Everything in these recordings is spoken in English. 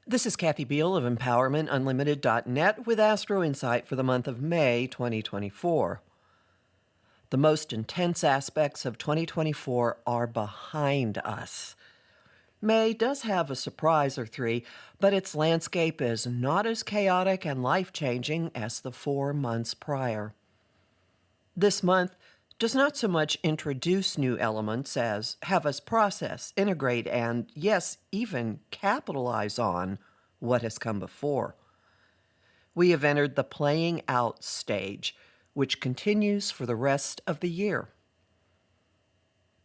This is Kathy Biehl of EmpowermentUnlimited.net with Astro-Insight for the month of May 2024. The most intense aspects of 2024 are behind us. May does have a surprise or three, but its landscape is not as chaotic and life-changing as the 4 months prior. This month does not so much introduce new elements as have us process, integrate, and, yes, even capitalize on what has come before. We have entered the playing out stage, which continues for the rest of the year.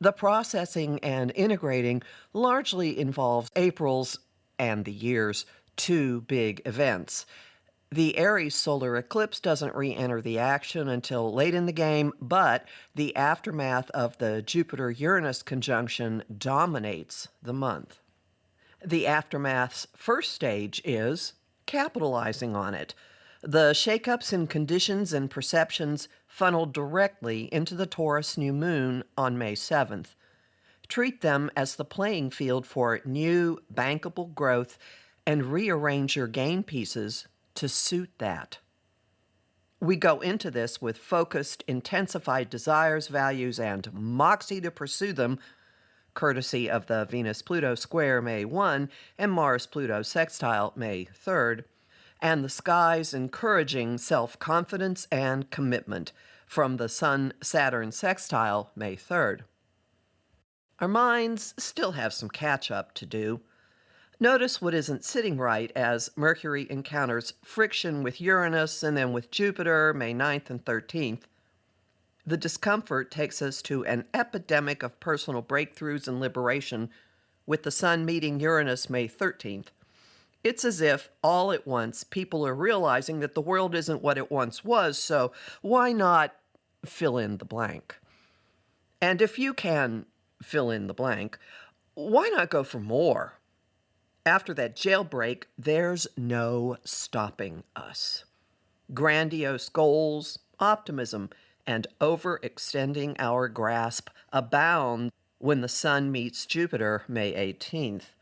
The processing and integrating largely involves April's and the year's 2 big events. The Aries solar eclipse doesn't re-enter the action until late in the game, but the aftermath of the Jupiter-Uranus conjunction dominates the month. The aftermath's first stage is capitalizing on it. The shakeups in conditions and perceptions funnel directly into the Taurus new moon on May 7th. Treat them as the playing field for new, bankable growth and rearrange your game pieces to suit that. We go into this with focused, intensified desires, values, and moxie to pursue them, courtesy of the Venus-Pluto square May 1 and Mars-Pluto sextile May 3rd, and the skies encouraging self-confidence and commitment from the Sun-Saturn sextile May 3rd. Our minds still have some catch-up to do. Notice what isn't sitting right as Mercury encounters friction with Uranus and then with Jupiter May 9th and 13th. The discomfort takes us to an epidemic of personal breakthroughs and liberation with the Sun meeting Uranus May 13th. It's as if, all at once, people are realizing that the world isn't what it once was, so why not fill in the blank? And if you can fill in the blank, why not go for more? After that jailbreak, there's no stopping us. Grandiose goals, optimism, and overextending our grasp abound when the Sun meets Jupiter May 18th.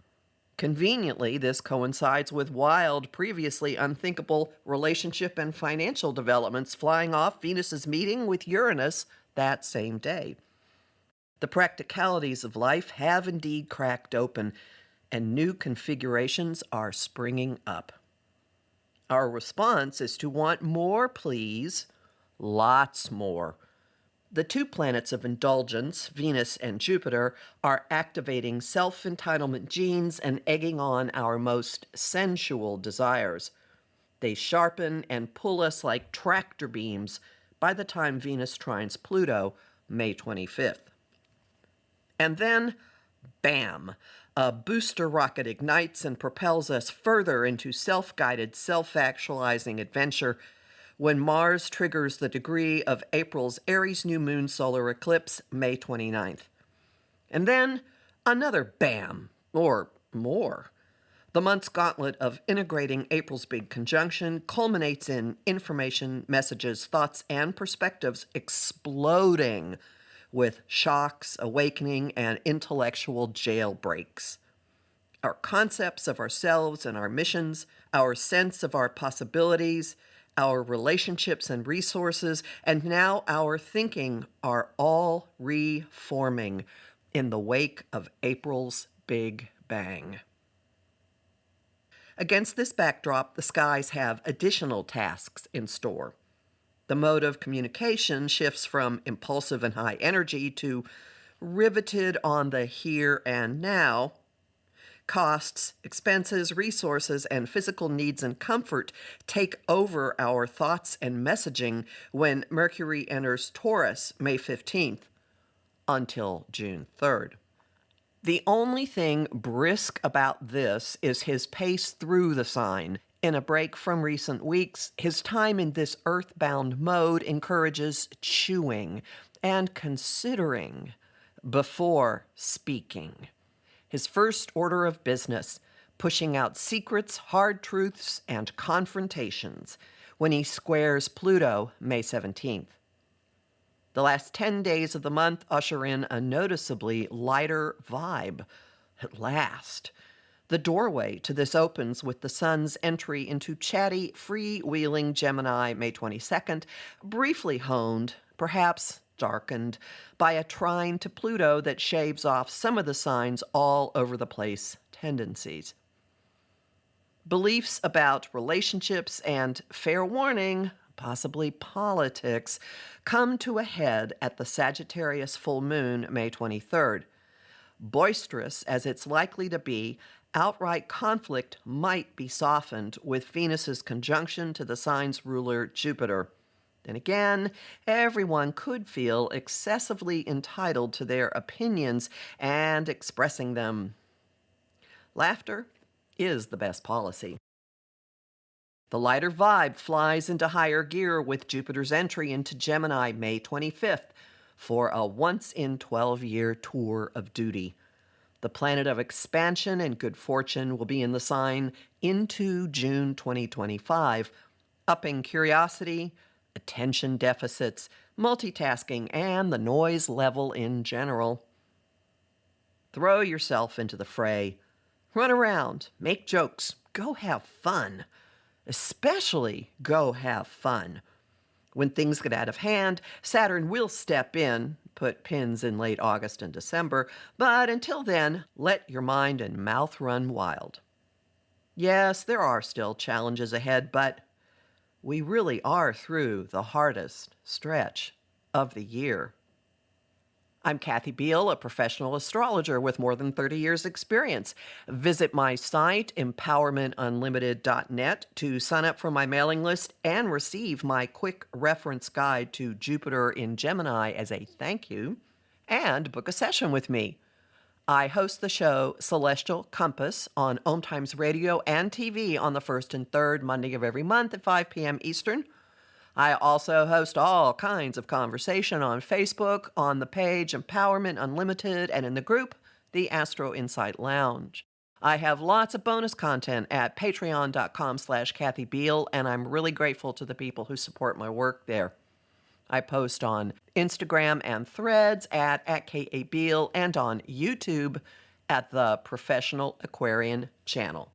Conveniently, this coincides with wild, previously unthinkable relationship and financial developments flying off Venus's meeting with Uranus that same day. The practicalities of life have indeed cracked open, and new configurations are springing up. Our response is to want more, please. Lots more. The 2 planets of indulgence, Venus and Jupiter, are activating self-entitlement genes and egging on our most sensual desires. They sharpen and pull us like tractor beams by the time Venus trines Pluto, May 25th. And then, bam! A booster rocket ignites and propels us further into self-guided, self-actualizing adventure when Mars triggers the degree of April's Aries new moon solar eclipse, May 29th. And then another bam, or more. The month's gauntlet of integrating April's big conjunction culminates in information, messages, thoughts, and perspectives exploding with shocks, awakening, and intellectual jailbreaks. Our concepts of ourselves and our missions, our sense of our possibilities, our relationships and resources, and now our thinking are all reforming in the wake of April's Big Bang. Against this backdrop, the skies have additional tasks in store. The mode of communication shifts from impulsive and high energy to riveted on the here and now. Costs, expenses, resources, and physical needs and comfort take over our thoughts and messaging when Mercury enters Taurus May 15th until June 3rd. The only thing brisk about this is his pace through the sign. In a break from recent weeks, his time in this earthbound mode encourages chewing and considering before speaking. His first order of business, pushing out secrets, hard truths, and confrontations when he squares Pluto May 17th. The last 10 days of the month usher in a noticeably lighter vibe. At last. The doorway to this opens with the sun's entry into chatty, freewheeling Gemini May 22nd, briefly honed, perhaps darkened, by a trine to Pluto that shaves off some of the sign's all-over-the-place tendencies. Beliefs about relationships and, fair warning, possibly politics, come to a head at the Sagittarius full moon May 23rd. Boisterous as it's likely to be, outright conflict might be softened with Venus's conjunction to the sign's ruler Jupiter. Then again, everyone could feel excessively entitled to their opinions and expressing them. Laughter is the best policy. The lighter vibe flies into higher gear with Jupiter's entry into Gemini May 25th for a once-in-12-year tour of duty. The planet of expansion and good fortune will be in the sign into June 2025, upping curiosity, attention deficits, multitasking, and the noise level in general. Throw yourself into the fray. Run around, make jokes, go have fun. Especially go have fun. When things get out of hand, Saturn will step in, put pins in late August and December, but until then, let your mind and mouth run wild. Yes, there are still challenges ahead, but we really are through the hardest stretch of the year. I'm Kathy Biehl, a professional astrologer with more than 30 years' experience. Visit my site, empowermentunlimited.net, to sign up for my mailing list and receive my quick reference guide to Jupiter in Gemini as a thank you, and book a session with me. I host the show Celestial Compass on Om Times Radio and TV on the first and third Monday of every month at 5 p.m. Eastern. I also host all kinds of conversation on Facebook, on the page Empowerment Unlimited, and in the group, the Astro-Insight Lounge. I have lots of bonus content at patreon.com/Kathy Biehl, and I'm really grateful to the people who support my work there. I post on Instagram and Threads at @KABiehl and on YouTube at the Professional Aquarian channel.